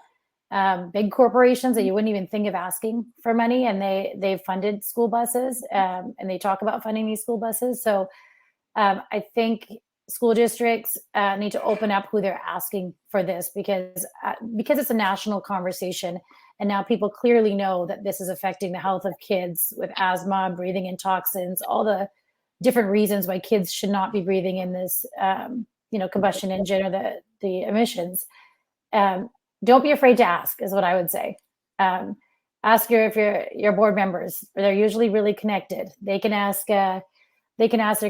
big corporations that you wouldn't even think of asking for money, and they've funded school buses, and they talk about funding these school buses. So I think school districts need to open up who they're asking for this, because it's a national conversation, and now people clearly know that this is affecting the health of kids with asthma, breathing in toxins, all the different reasons why kids should not be breathing in this, combustion engine or the emissions. Don't be afraid to ask, is what I would say. Ask your board members. They're usually really connected. They can ask their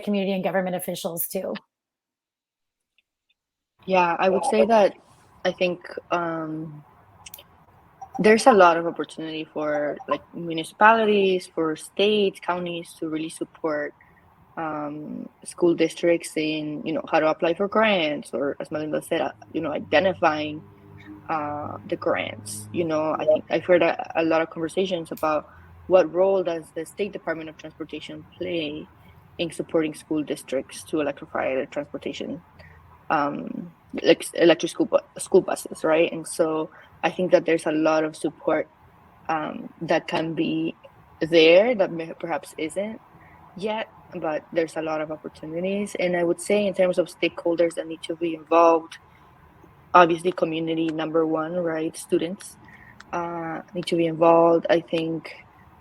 community and government officials too. Yeah, I would say that I think there's a lot of opportunity for like municipalities, for states, counties to really support school districts in, how to apply for grants, or as Melinda said, identifying the grants. I think I've heard a lot of conversations about what role does the State Department of Transportation play in supporting school districts to electrify their transportation, like electric school buses, right? And so I think that there's a lot of support that can be there that perhaps isn't yet, but there's a lot of opportunities. And I would say in terms of stakeholders that need to be involved, obviously community number one, right? Students need to be involved. I think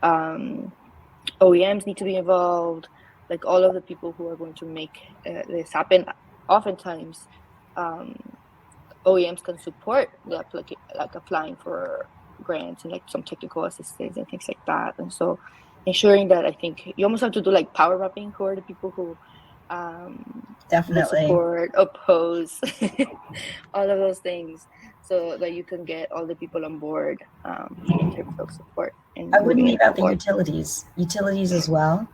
OEMs need to be involved, like all of the people who are going to make this happen. Oftentimes OEMs can support the like applying for grants and like some technical assistance and things like that. And so ensuring that, I think you almost have to do like power mapping, who are the people who Definitely support, oppose, all of those things, so that you can get all the people on board in terms of support. And I wouldn't leave out the utilities as well.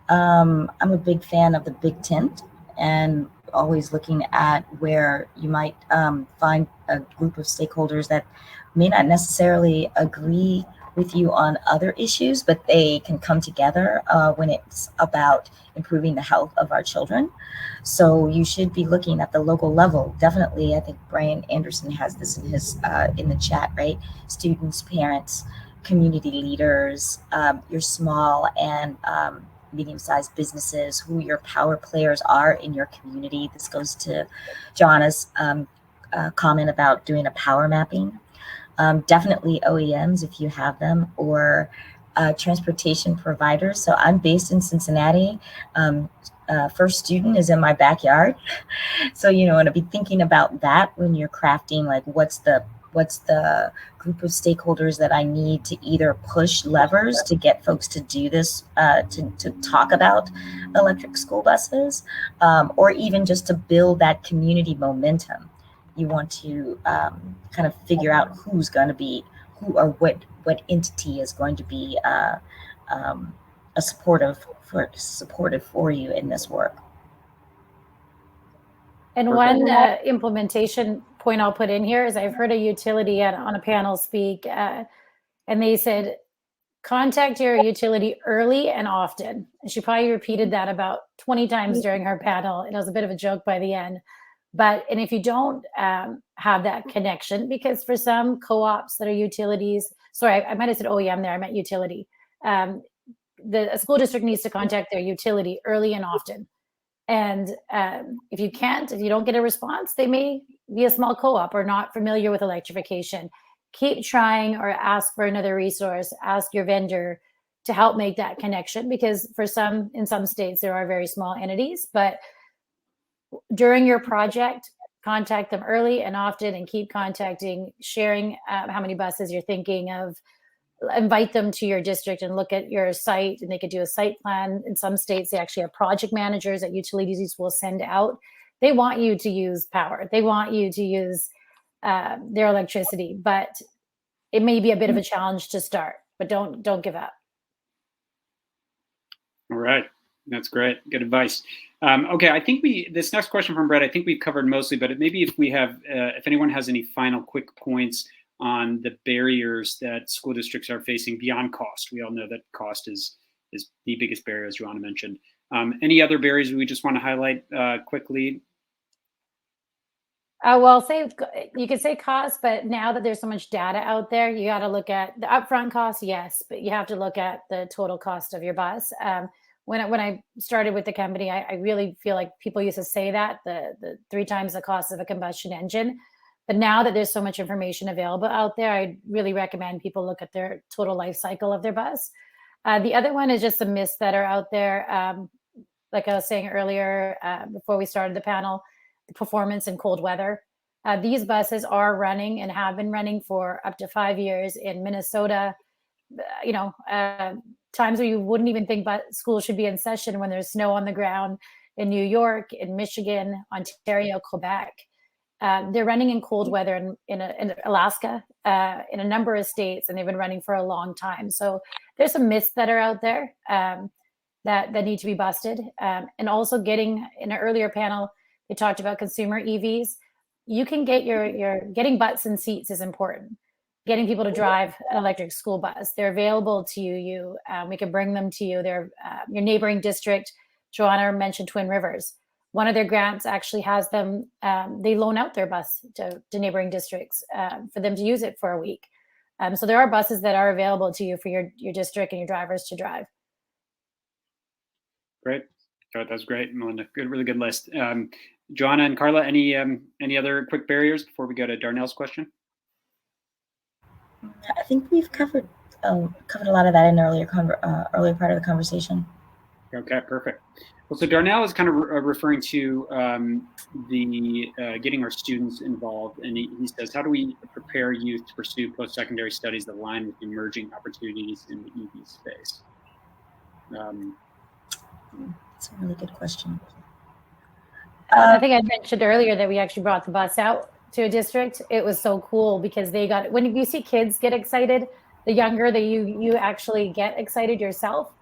I'm a big fan of the big tent, and always looking at where you might find a group of stakeholders that may not necessarily agree with you on other issues, but they can come together when it's about improving the health of our children. So you should be looking at the local level. Definitely, I think Brian Anderson has this in his in the chat, right? Students, parents, community leaders, your small and medium-sized businesses, who your power players are in your community. This goes to Joanna's comment about doing a power mapping. Definitely OEMs, if you have them, or transportation providers. So I'm based in Cincinnati. First Student is in my backyard. So, want to be thinking about that when you're crafting, like, what's the group of stakeholders that I need to either push levers to get folks to do this, to talk about electric school buses, or even just to build that community momentum. You want to kind of figure out who's going to be, who or what entity is going to be supportive for you in this work. And one implementation point I'll put in here is I've heard a utility on a panel speak, and they said, contact your utility early and often. And she probably repeated that about 20 times during her panel. It was a bit of a joke by the end. And if you don't have that connection, because for some co-ops that are utilities, sorry, I might have said OEM there, I meant utility. The school district needs to contact their utility early and often. And if you don't get a response, they may be a small co-op or not familiar with electrification. Keep trying, or ask for another resource, ask your vendor to help make that connection, because in some states, there are very small entities, but during your project, contact them early and often, and keep contacting, sharing how many buses you're thinking of invite them to your district and look at your site, and they could do a site plan. In some states, they actually have project managers that utilities will send out. They want you to use power. They want you to use their electricity, but it may be a bit of a challenge to start, but don't give up. All right. That's great. Good advice. Okay, I think this next question from Brett, I think we've covered mostly, but maybe if anyone has any final quick points on the barriers that school districts are facing beyond cost. We all know that cost is the biggest barrier, as Joanna mentioned. Any other barriers we just want to highlight quickly? Well, you could say cost, but now that there's so much data out there, you got to look at the upfront cost, yes, but you have to look at the total cost of your bus. When I started with the company, I really feel like people used to say that the 3 times the cost of a combustion engine. But now that there's so much information available out there, I really recommend people look at their total life cycle of their bus. The other one is just the myths that are out there. Like I was saying earlier, before we started the panel, the performance in cold weather. These buses are running and have been running for up to 5 years in Minnesota. Times where you wouldn't even think school should be in session when there's snow on the ground in New York, in Michigan, Ontario, Quebec. They're running in cold weather in Alaska, in a number of states, and they've been running for a long time. So there's some myths that are out there that need to be busted. And also getting, in an earlier panel, they talked about consumer EVs. You can get getting butts and seats is important. Getting people to drive an electric school bus. They're available to you. We can bring them to you. They're your neighboring district. Joanna mentioned Twin Rivers. One of their grants actually has them, they loan out their bus to neighboring districts for them to use it for a week. So there are buses that are available to you for your district and your drivers to drive. Great. That's great, Melinda. Really good list. Joanna and Carla, any other quick barriers before we go to Darnell's question? I think we've covered a lot of that in earlier part of the conversation. Okay, perfect. Well, so Darnell is kind of referring to the getting our students involved, and he says, how do we prepare youth to pursue post-secondary studies that align with emerging opportunities in the EV space? That's a really good question. I think I mentioned earlier that we actually brought the bus out to a district. It was so cool because when you see kids get excited, the younger that you actually get excited yourself.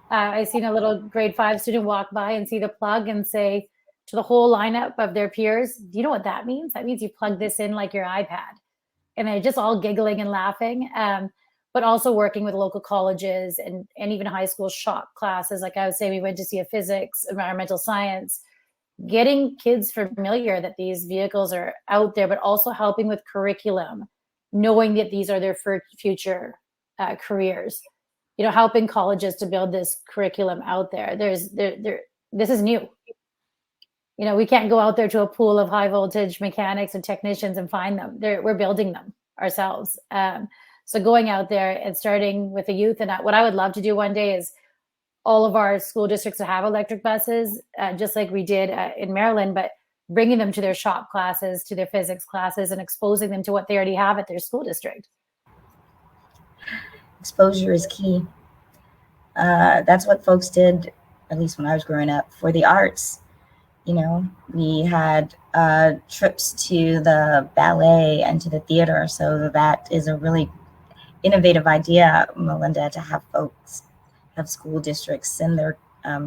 I seen a little grade 5 student walk by and see the plug and say to the whole lineup of their peers, do you know what that means? That means you plug this in like your iPad. And they're just all giggling and laughing. But also working with local colleges and even high school shop classes. Like I was saying, we went to see a physics, environmental science, getting kids familiar that these vehicles are out there, but also helping with curriculum, knowing that these are their future careers. Helping colleges to build this curriculum out there. This is new. We can't go out there to a pool of high voltage mechanics and technicians and find them. We're building them ourselves. So going out there and starting with the youth, and what I would love to do one day is all of our school districts to have electric buses, just like we did in Maryland, but bringing them to their shop classes, to their physics classes, and exposing them to what they already have at their school district. Exposure is key. That's what folks did, at least when I was growing up, for the arts. We had trips to the ballet and to the theater. So that is a really innovative idea, Melinda, to have folks, have school districts send their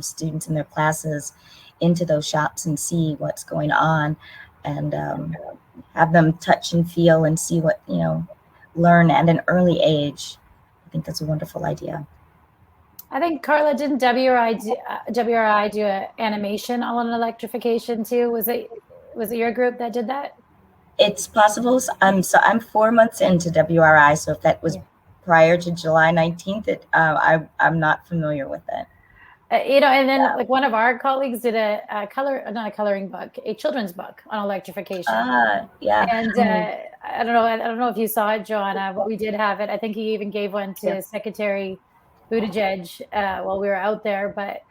students in their classes into those shops and see what's going on, and have them touch and feel and see what, learn at an early age. I think that's a wonderful idea. I think, Carla, didn't WRI do an animation on electrification too? Was it your group that did that? It's possible. I'm 4 months into WRI, so if that was prior to July 19th, I'm not familiar with it. And then like one of our colleagues did a children's book on electrification. Yeah. And I don't know if you saw it, Joanna, but we did have it. I think he even gave one to Secretary Buttigieg while we were out there. But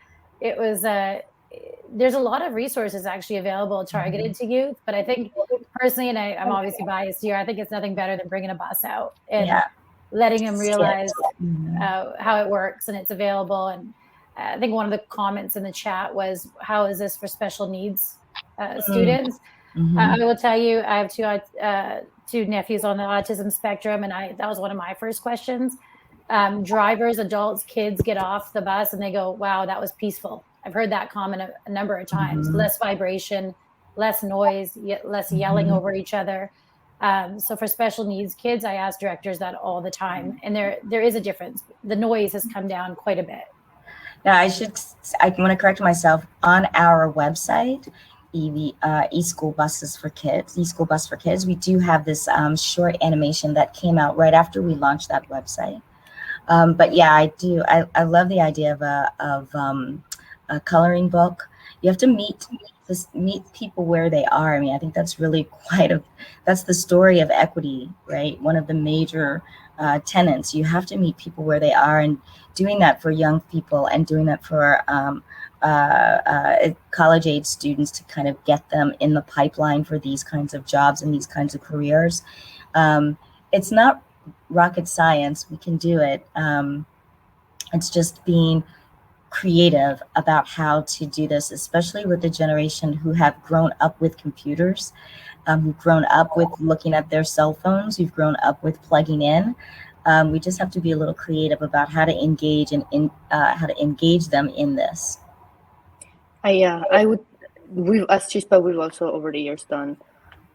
it was there's a lot of resources actually available targeted to youth. But I think personally, and I'm obviously biased here, I think it's nothing better than bringing a bus out and letting them realize Mhm. how it works and it's available. And I think one of the comments in the chat was, how is this for special needs students? Mhm. I will tell you, I have two nephews on the autism spectrum, and that was one of my first questions. Drivers, adults, kids get off the bus and they go, wow, that was peaceful. I've heard that comment a number of times. Mhm. Less vibration, less noise, less yelling Mhm. over each other. So for special needs kids, I ask directors that all the time, and there is a difference. The noise has come down quite a bit. Now, I want to correct myself. On our website, eSchool Buses for Kids, eSchool Bus for Kids, we do have this short animation that came out right after we launched that website. But yeah, I love the idea of a coloring book. You have to meet people where they are. I mean, I think that's really that's the story of equity, right? One of the major tenets. You have to meet people where they are, and doing that for young people and doing that for college age students to kind of get them in the pipeline for these kinds of jobs and these kinds of careers. It's not rocket science. We can do it. It's just being creative about how to do this, especially with the generation who have grown up with computers, who've grown up with looking at their cell phones, who've grown up with plugging in. We just have to be a little creative about how to engage how to engage them in this. As Chispa, we've also over the years done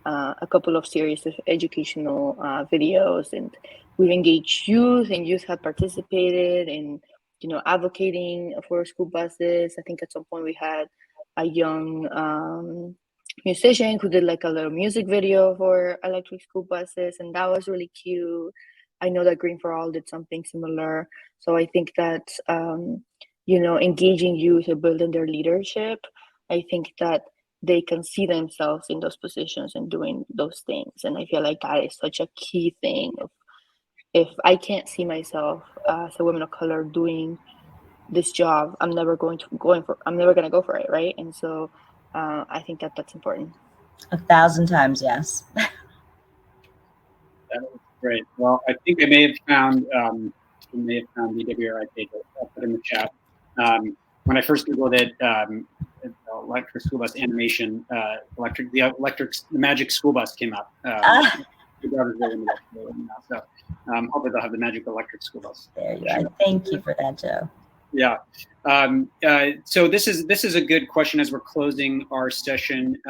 a couple of series of educational videos, and we've engaged youth, and youth have participated in, advocating for school buses. I think at some point we had a young musician who did like a little music video for electric school buses, and that was really cute. I know that Green for All did something similar. So I think that, engaging youth and building their leadership, I think that they can see themselves in those positions and doing those things. And I feel like that is such a key thing. If I can't see myself as a woman of color doing this job, I'm never going to go for it, right? And so I think that that's important. 1,000 times yes. That was great. Well, I think I may have found the WRI page. I'll put in the chat. When I first Googled it, electric school bus animation, the magic school bus came up. So hopefully they'll have the magic electric school bus. There you go. Thank you for that, Joe. Yeah. So this is a good question as we're closing our session.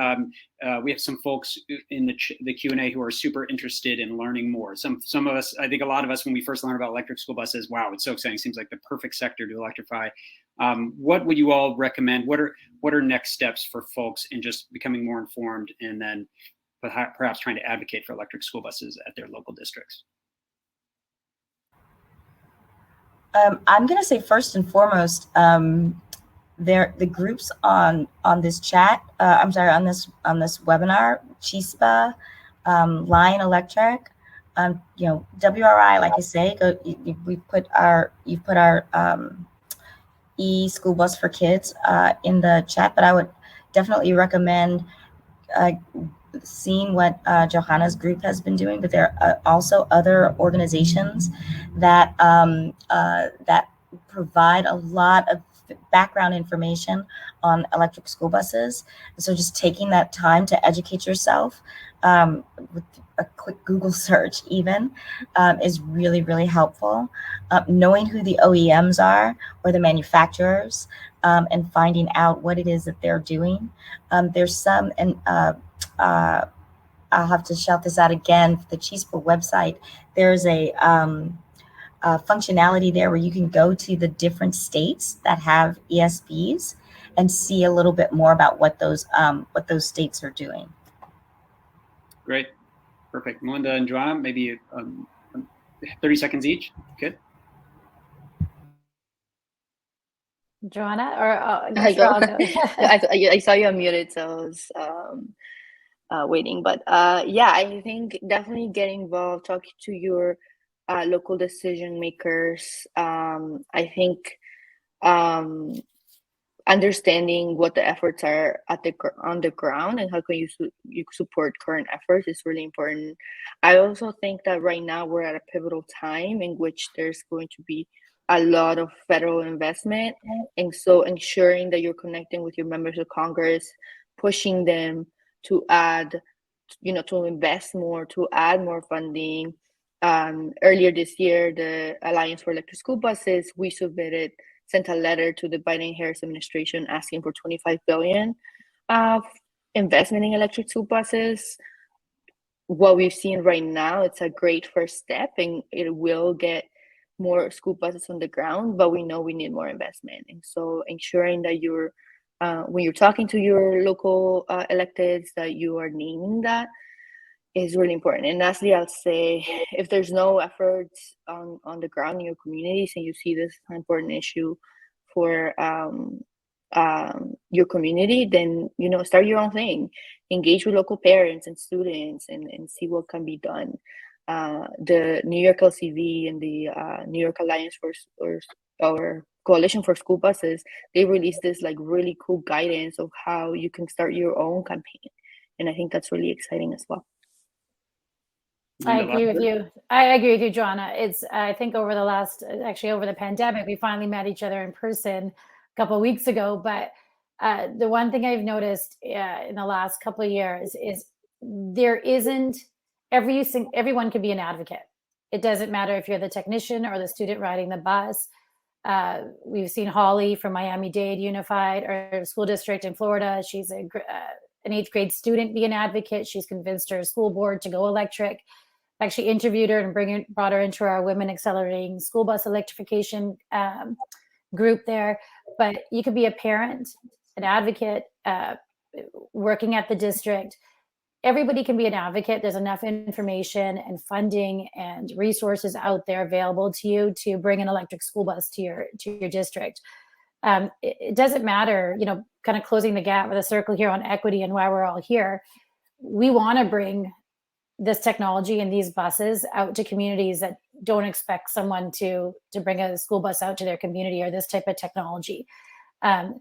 We have some folks in the Q&A who are super interested in learning more. Some of us, I think a lot of us, when we first learned about electric school buses, wow, it's so exciting. Seems like the perfect sector to electrify. What would you all recommend? What are next steps for folks in just becoming more informed, and then perhaps trying to advocate for electric school buses at their local districts? I'm going to say first and foremost, the groups on this chat. On this webinar, Chispa, Lion Electric, WRI. Like I say, you've put our e-school bus for kids in the chat, but I would definitely recommend seeing what Johanna's group has been doing. But there are also other organizations that that provide a lot of background information on electric school buses. So just taking that time to educate yourself with a quick Google search even is really, really helpful. Knowing who the OEMs are or the manufacturers and finding out what it is that they're doing. There's some, and I'll have to shout this out again, for the Chispa website, there's a functionality there where you can go to the different states that have ESBs and see a little bit more about what those states are doing. Great, perfect. Melinda and Joanna, maybe 30 seconds each. Good. Joanna, or I saw you unmuted, so I was waiting. But yeah, I think definitely get involved, talk to your local decision makers. I think understanding what the efforts are on the ground and how can you support current efforts is really important. I also think that right now we're at a pivotal time in which there's going to be a lot of federal investment, and so ensuring that you're connecting with your members of Congress, pushing them to add, to invest more, to add more funding. Earlier this year, the Alliance for Electric School Buses, we sent a letter to the Biden-Harris administration asking for $25 billion of investment in electric school buses. What we've seen right now, it's a great first step, and it will get more school buses on the ground, but we know we need more investment. And so ensuring that when you're talking to your local electeds, that you are naming that is really important. And lastly, I'll say, if there's no efforts on the ground in your communities and you see this important issue for your community, then, start your own thing. Engage with local parents and students and see what can be done. The New York LCV and the New York Alliance or Coalition for School Buses, they released this really cool guidance of how you can start your own campaign. And I think that's really exciting as well. I agree with you. I agree with you, Joanna. I think over the pandemic, we finally met each other in person a couple of weeks ago. But the one thing I've noticed in the last couple of years is there isn't everyone can be an advocate. It doesn't matter if you're the technician or the student riding the bus. We've seen Holly from Miami-Dade Unified, or school district in Florida. She's an 8th grade student, be an advocate. She's convinced her school board to go electric. Actually interviewed her and brought her into our Women Accelerating School Bus Electrification group there. But you could be a parent, an advocate, working at the district. Everybody can be an advocate. There's enough information and funding and resources out there available to you to bring an electric school bus to your district. It doesn't matter, kind of closing the gap with a circle here on equity and why we're all here. We want to bring this technology and these buses out to communities that don't expect someone to bring a school bus out to their community or this type of technology. We're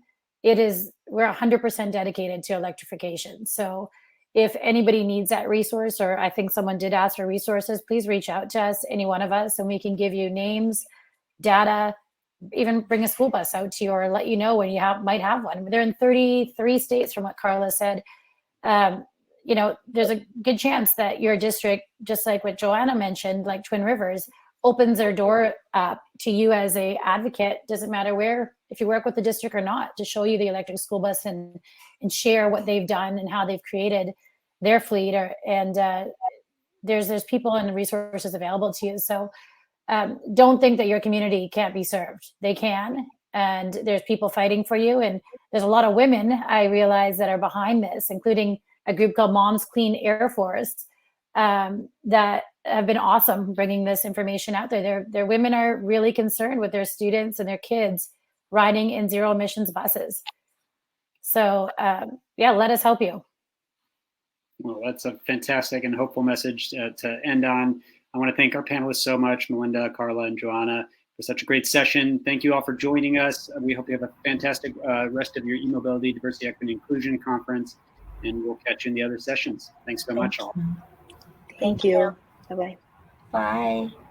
100% dedicated to electrification. So if anybody needs that resource, or I think someone did ask for resources, please reach out to us, any one of us, and we can give you names, data, even bring a school bus out to you or let you know when you might have one. They're in 33 states from what Carla said. There's a good chance that your district, just like what Joanna mentioned, like Twin Rivers, opens their door up to you as a advocate. Doesn't matter if you work with the district or not, to show you the electric school bus and share what they've done and how they've created their fleet. There's people and resources available to you. So don't think that your community can't be served. They can, and there's people fighting for you. And there's a lot of women, I realize, that are behind this, including a group called Moms Clean Air Force, that have been awesome bringing this information out there. Their women are really concerned with their students and their kids riding in zero emissions buses. So let us help you. Well, that's a fantastic and hopeful message to end on. I want to thank our panelists so much, Melinda, Carla, and Joanna, for such a great session. Thank you all for joining us. We hope you have a fantastic rest of your e-mobility, diversity, equity, and inclusion conference, and we'll catch you in the other sessions. Thanks so much, all. Thank you. Bye-bye. Bye.